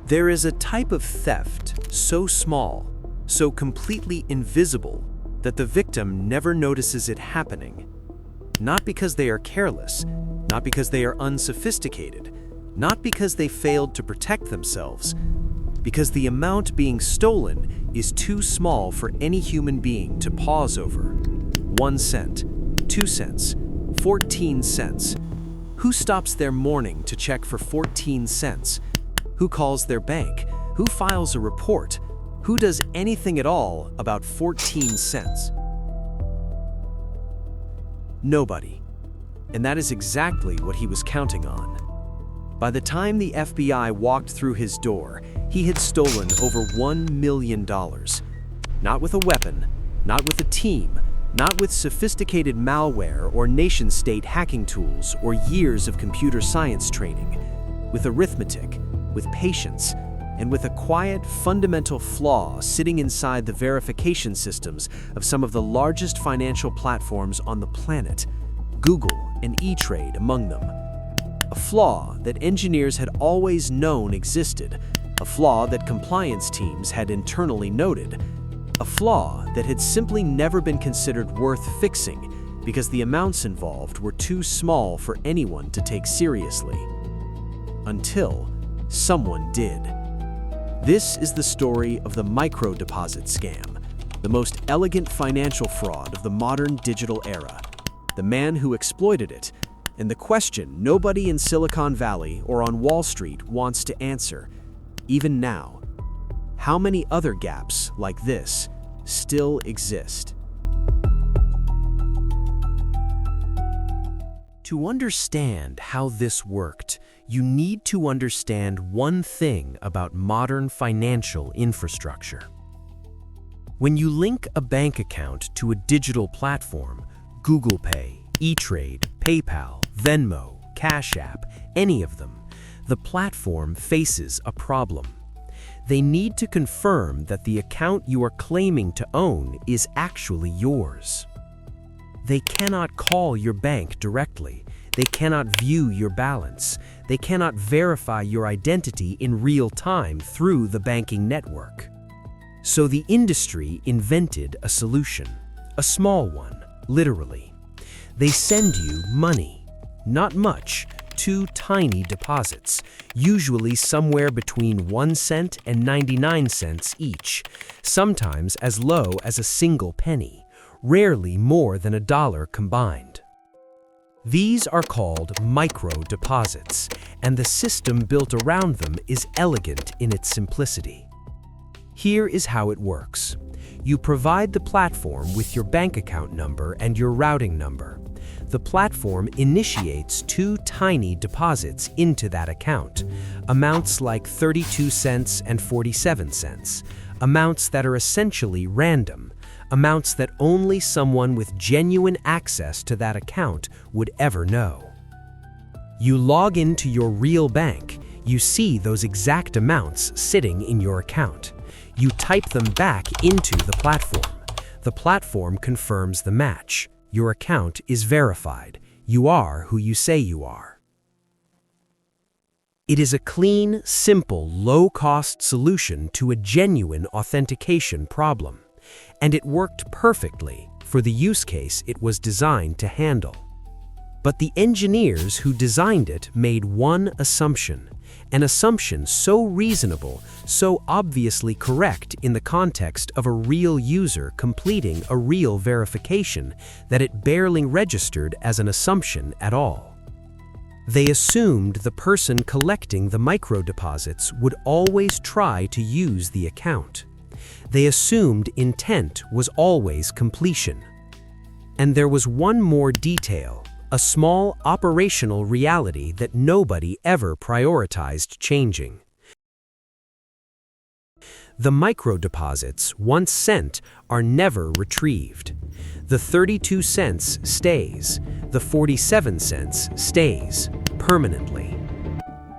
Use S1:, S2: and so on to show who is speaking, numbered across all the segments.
S1: There is a type of theft so small, so completely invisible, that the victim never notices it happening. Not because they are careless, not because they are unsophisticated, not because they failed to protect themselves, because the amount being stolen is too small for any human being to pause over. 1 cent, 2 cents, 14 cents. Who stops their morning to check for 14 cents? Who calls their bank? Who files a report? Who does anything at all about 14 cents? Nobody. And that is exactly what he was counting on. By the time the FBI walked through his door, he had stolen over $1 million. Not with a weapon, not with a team, not with sophisticated malware or nation-state hacking tools or years of computer science training. With arithmetic, with patience, and with a quiet, fundamental flaw sitting inside the verification systems of some of the largest financial platforms on the planet, Google and E-Trade among them. A flaw that engineers had always known existed, a flaw that compliance teams had internally noted, a flaw that had simply never been considered worth fixing because the amounts involved were too small for anyone to take seriously. Until someone did. This is the story of the micro-deposit scam, the most elegant financial fraud of the modern digital era, the man who exploited it, and the question nobody in Silicon Valley or on Wall Street wants to answer, even now. How many other gaps like this still exist? To understand how this worked, you need to understand one thing about modern financial infrastructure. When you link a bank account to a digital platform, Google Pay, E-Trade, PayPal, Venmo, Cash App, any of them, the platform faces a problem. They need to confirm that the account you are claiming to own is actually yours. They cannot call your bank directly. They cannot view your balance. They cannot verify your identity in real time through the banking network. So the industry invented a solution, a small one, literally. They send you money, not much, 2 tiny deposits, usually somewhere between 1 cent and 99 cents each, sometimes as low as a single penny, rarely more than $1 combined. These are called micro-deposits, and the system built around them is elegant in its simplicity. Here is how it works. You provide the platform with your bank account number and your routing number. The platform initiates 2 tiny deposits into that account, amounts like 32 cents and 47 cents, amounts that are essentially random, amounts that only someone with genuine access to that account would ever know. You log into your real bank, you see those exact amounts sitting in your account. You type them back into the platform. The platform confirms the match. Your account is verified. You are who you say you are. It is a clean, simple, low-cost solution to a genuine authentication problem. And it worked perfectly for the use case it was designed to handle. But the engineers who designed it made one assumption, an assumption so reasonable, so obviously correct in the context of a real user completing a real verification that it barely registered as an assumption at all. They assumed the person collecting the micro-deposits would always try to use the account. They assumed intent was always completion. And there was one more detail, a small operational reality that nobody ever prioritized changing. The micro-deposits, once sent, are never retrieved. The 32 cents stays. The 47 cents stays permanently.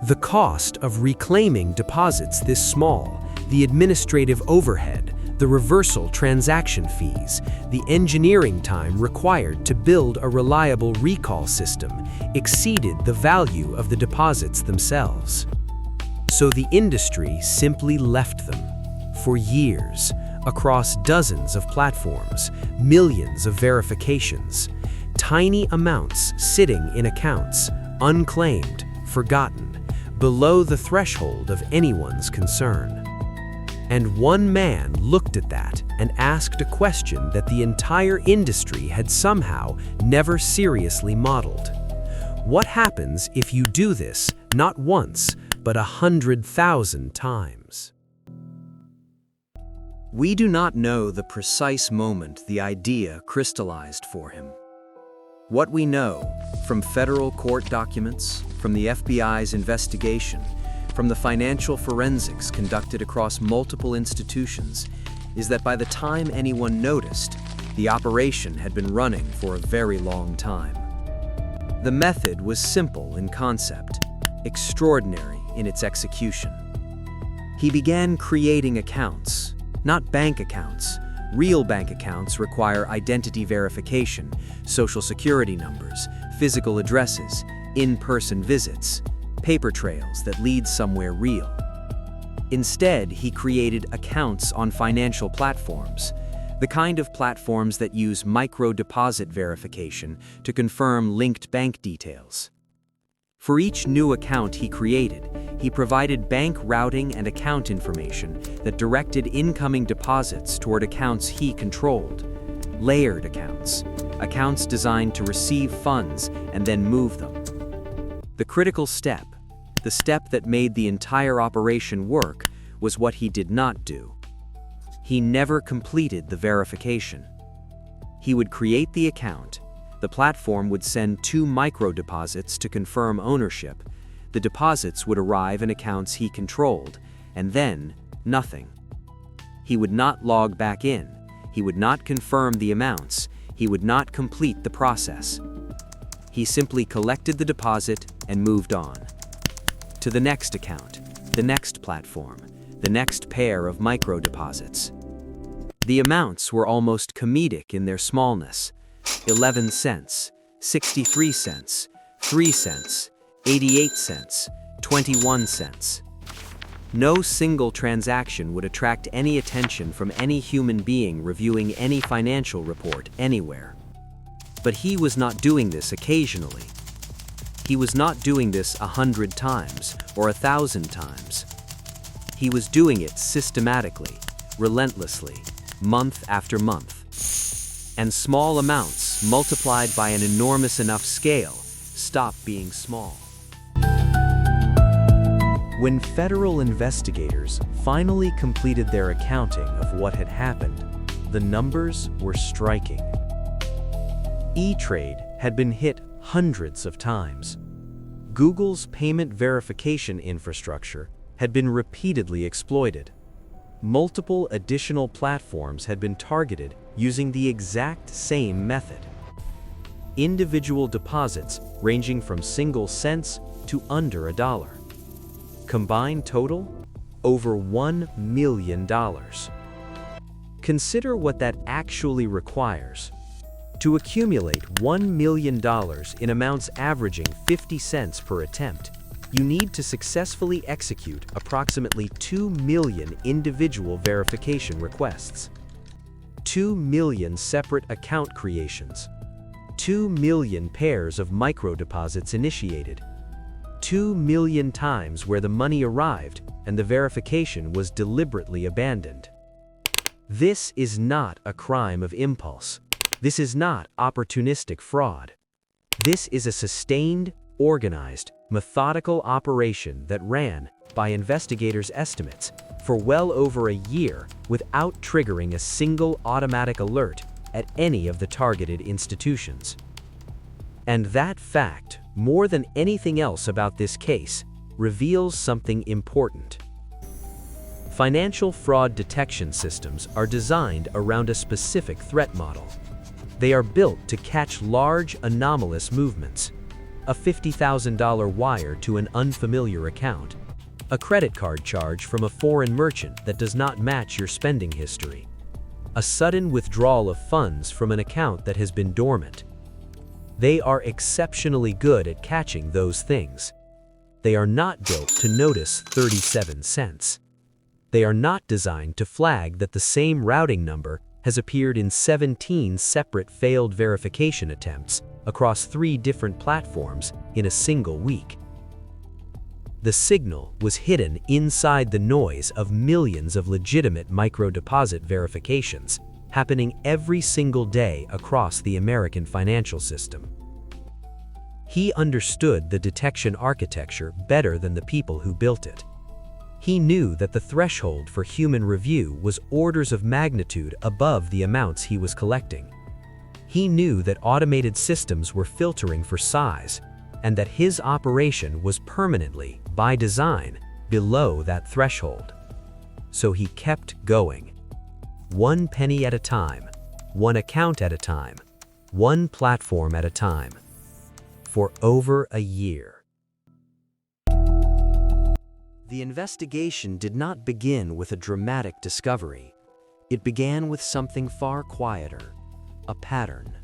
S1: The cost of reclaiming deposits this small, the administrative overhead, the reversal transaction fees, the engineering time required to build a reliable recall system exceeded the value of the deposits themselves. So the industry simply left them. For years, across dozens of platforms, millions of verifications, tiny amounts sitting in accounts, unclaimed, forgotten, below the threshold of anyone's concern. And one man looked at that and asked a question that the entire industry had somehow never seriously modeled. What happens if you do this not once, but 100,000 times? We do not know the precise moment the idea crystallized for him. What we know, from federal court documents, from the FBI's investigation, from the financial forensics conducted across multiple institutions, is that by the time anyone noticed, the operation had been running for a very long time. The method was simple in concept, extraordinary in its execution. He began creating accounts, not bank accounts. Real bank accounts require identity verification, social security numbers, physical addresses, in-person visits, paper trails that lead somewhere real. Instead, he created accounts on financial platforms, the kind of platforms that use micro-deposit verification to confirm linked bank details. For each new account he created, he provided bank routing and account information that directed incoming deposits toward accounts he controlled. Layered accounts, accounts designed to receive funds and then move them. The critical step, the step that made the entire operation work, was what he did not do. He never completed the verification. He would create the account, the platform would send 2 micro-deposits to confirm ownership, the deposits would arrive in accounts he controlled, and then nothing. He would not log back in, he would not confirm the amounts, he would not complete the process. He simply collected the deposit and moved on. To the next account, the next platform, the next pair of micro-deposits. The amounts were almost comedic in their smallness. 11 cents, 63 cents, 3 cents, 88 cents, 21 cents. No single transaction would attract any attention from any human being reviewing any financial report anywhere. But he was not doing this occasionally. He was not doing this 100 times or 1,000 times. He was doing it systematically, relentlessly, month after month. And small amounts, multiplied by an enormous enough scale, stop being small. When federal investigators finally completed their accounting of what had happened, the numbers were striking. E-Trade had been hit hundreds of times. Google's payment verification infrastructure had been repeatedly exploited. Multiple additional platforms had been targeted using the exact same method. Individual deposits ranging from single cents to under $1. Combined total, over $1 million. Consider what that actually requires. To accumulate $1 million in amounts averaging 50 cents per attempt, you need to successfully execute approximately 2 million individual verification requests, 2 million separate account creations, 2 million pairs of micro-deposits initiated, 2 million times where the money arrived and the verification was deliberately abandoned. This is not a crime of impulse. This is not opportunistic fraud. This is a sustained, organized, methodical operation that ran, by investigators' estimates, for well over a year without triggering a single automatic alert at any of the targeted institutions. And that fact, more than anything else about this case, reveals something important. Financial fraud detection systems are designed around a specific threat model. They are built to catch large, anomalous movements. A $50,000 wire to an unfamiliar account, a credit card charge from a foreign merchant that does not match your spending history, a sudden withdrawal of funds from an account that has been dormant. They are exceptionally good at catching those things. They are not built to notice 37 cents. They are not designed to flag that the same routing number has appeared in 17 separate failed verification attempts across 3 different platforms in a single week. The signal was hidden inside the noise of millions of legitimate micro-deposit verifications happening every single day across the American financial system. He understood the detection architecture better than the people who built it. He knew that the threshold for human review was orders of magnitude above the amounts he was collecting. He knew that automated systems were filtering for size, and that his operation was permanently, by design, below that threshold. So he kept going. 1 penny at a time, 1 account at a time, 1 platform at a time, for over a year. The investigation did not begin with a dramatic discovery. It began with something far quieter, a pattern.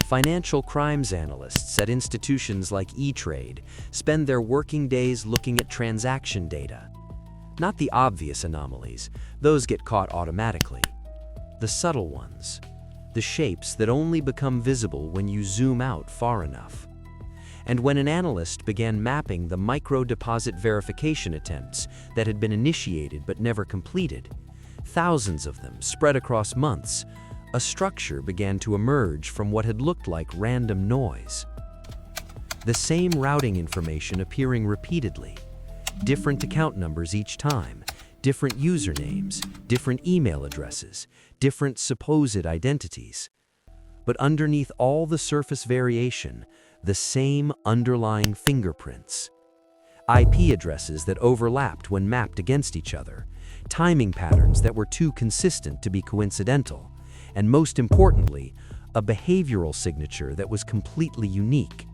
S1: Financial crimes analysts at institutions like E-Trade spend their working days looking at transaction data. Not the obvious anomalies, those get caught automatically. The subtle ones, the shapes that only become visible when you zoom out far enough. And when an analyst began mapping the micro-deposit verification attempts that had been initiated but never completed, thousands of them spread across months, a structure began to emerge from what had looked like random noise. The same routing information appearing repeatedly, different account numbers each time, different usernames, different email addresses, different supposed identities. But underneath all the surface variation, the same underlying fingerprints. IP addresses that overlapped when mapped against each other, timing patterns that were too consistent to be coincidental, and most importantly, a behavioral signature that was completely unique.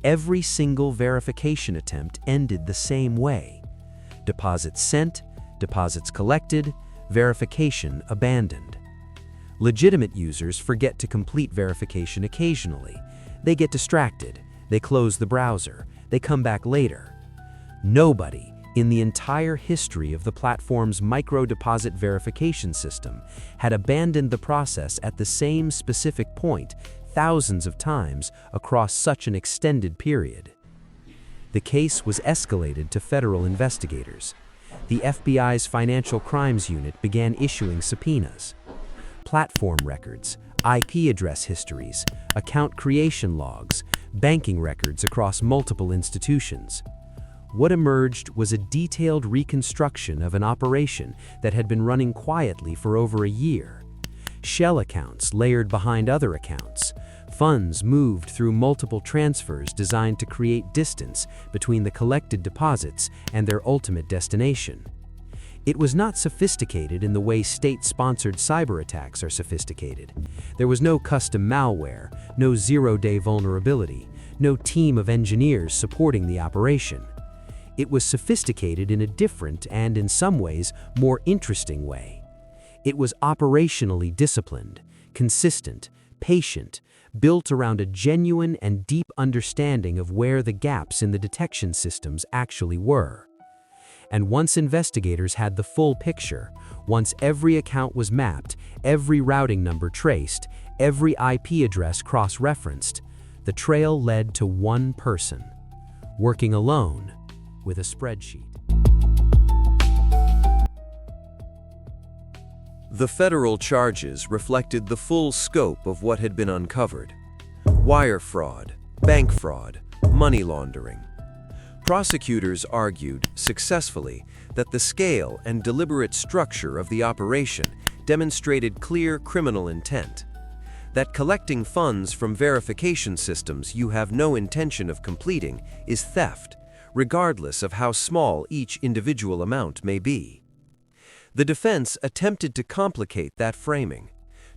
S1: Every single verification attempt ended the same way. Deposits sent, deposits collected, verification abandoned. Legitimate users forget to complete verification occasionally. They get distracted, they close the browser, they come back later. Nobody in the entire history of the platform's micro-deposit verification system had abandoned the process at the same specific point thousands of times across such an extended period. The case was escalated to federal investigators. The FBI's Financial Crimes Unit began issuing subpoenas. Platform records, IP address histories, account creation logs, banking records across multiple institutions. What emerged was a detailed reconstruction of an operation that had been running quietly for over a year. Shell accounts layered behind other accounts. Funds moved through multiple transfers designed to create distance between the collected deposits and their ultimate destination. It was not sophisticated in the way state-sponsored cyber attacks are sophisticated. There was no custom malware, no zero-day vulnerability, no team of engineers supporting the operation. It was sophisticated in a different and, in some ways, more interesting way. It was operationally disciplined, consistent, patient, built around a genuine and deep understanding of where the gaps in the detection systems actually were. And once investigators had the full picture, once every account was mapped, every routing number traced, every IP address cross-referenced, the trail led to one person, working alone with a spreadsheet.
S2: The federal charges reflected the full scope of what had been uncovered: wire fraud, bank fraud, money laundering. Prosecutors argued, successfully, that the scale and deliberate structure of the operation demonstrated clear criminal intent, that collecting funds from verification systems you have no intention of completing is theft, regardless of how small each individual amount may be. The defense attempted to complicate that framing,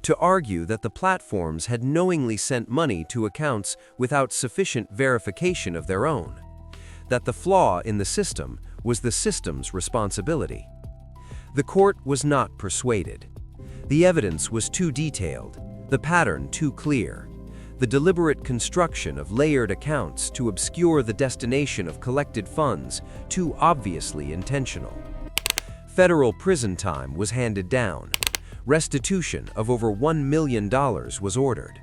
S2: to argue that the platforms had knowingly sent money to accounts without sufficient verification of their own, that the flaw in the system was the system's responsibility. The court was not persuaded. The evidence was too detailed, the pattern too clear. the deliberate construction of layered accounts to obscure the destination of collected funds too obviously intentional. Federal prison time was handed down. Restitution of over $1 million was ordered.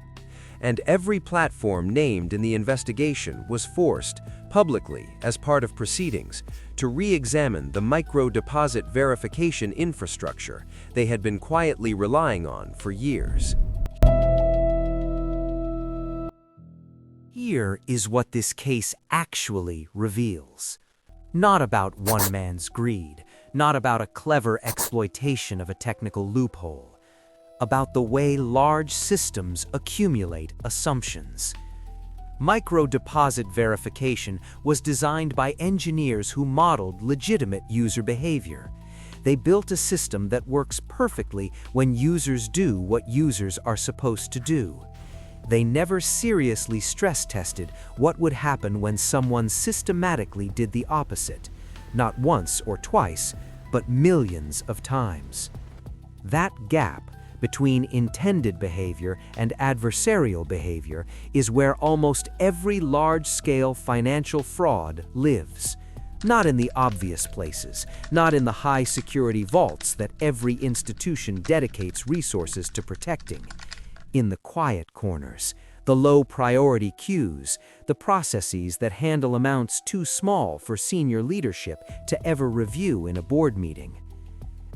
S2: And every platform named in the investigation was forced, publicly as part of proceedings, to re-examine the micro-deposit verification infrastructure they had been quietly relying on for years.
S1: Here is what this case actually reveals. Not about one man's greed, not about a clever exploitation of a technical loophole, about the way large systems accumulate assumptions. Micro-deposit verification was designed by engineers who modeled legitimate user behavior. They built a system that works perfectly when users do what users are supposed to do. They never seriously stress-tested what would happen when someone systematically did the opposite, not once or twice, but millions of times. That gap between intended behavior and adversarial behavior is where almost every large-scale financial fraud lives. Not in the obvious places, not in the high-security vaults that every institution dedicates resources to protecting. In the quiet corners, the low-priority queues, the processes that handle amounts too small for senior leadership to ever review in a board meeting.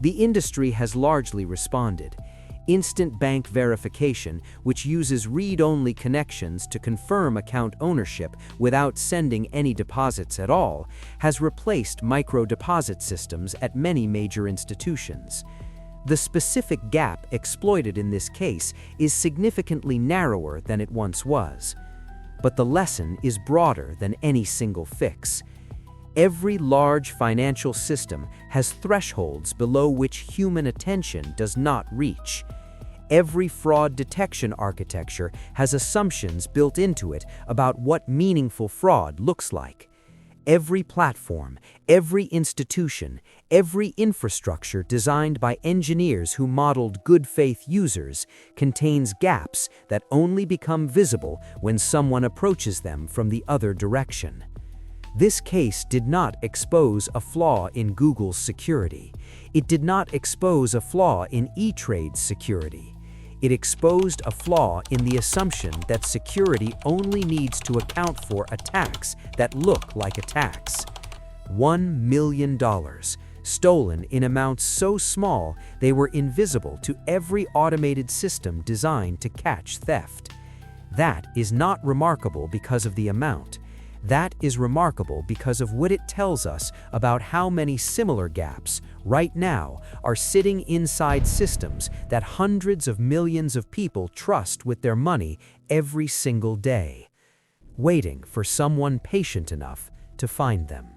S1: The industry has largely responded. Instant bank verification, which uses read-only connections to confirm account ownership without sending any deposits at all, has replaced micro-deposit systems at many major institutions. The specific gap exploited in this case is significantly narrower than it once was. But the lesson is broader than any single fix. Every large financial system has thresholds below which human attention does not reach. Every fraud detection architecture has assumptions built into it about what meaningful fraud looks like. Every platform, every institution, every infrastructure designed by engineers who modeled good faith users contains gaps that only become visible when someone approaches them from the other direction. This case did not expose a flaw in Google's security. It did not expose a flaw in E-Trade's security. It exposed a flaw in the assumption that security only needs to account for attacks that look like attacks. $1 million, stolen in amounts so small they were invisible to every automated system designed to catch theft. That is not remarkable because of the amount. That is remarkable because of what it tells us about how many similar gaps, right now, are sitting inside systems that hundreds of millions of people trust with their money every single day, waiting for someone patient enough to find them.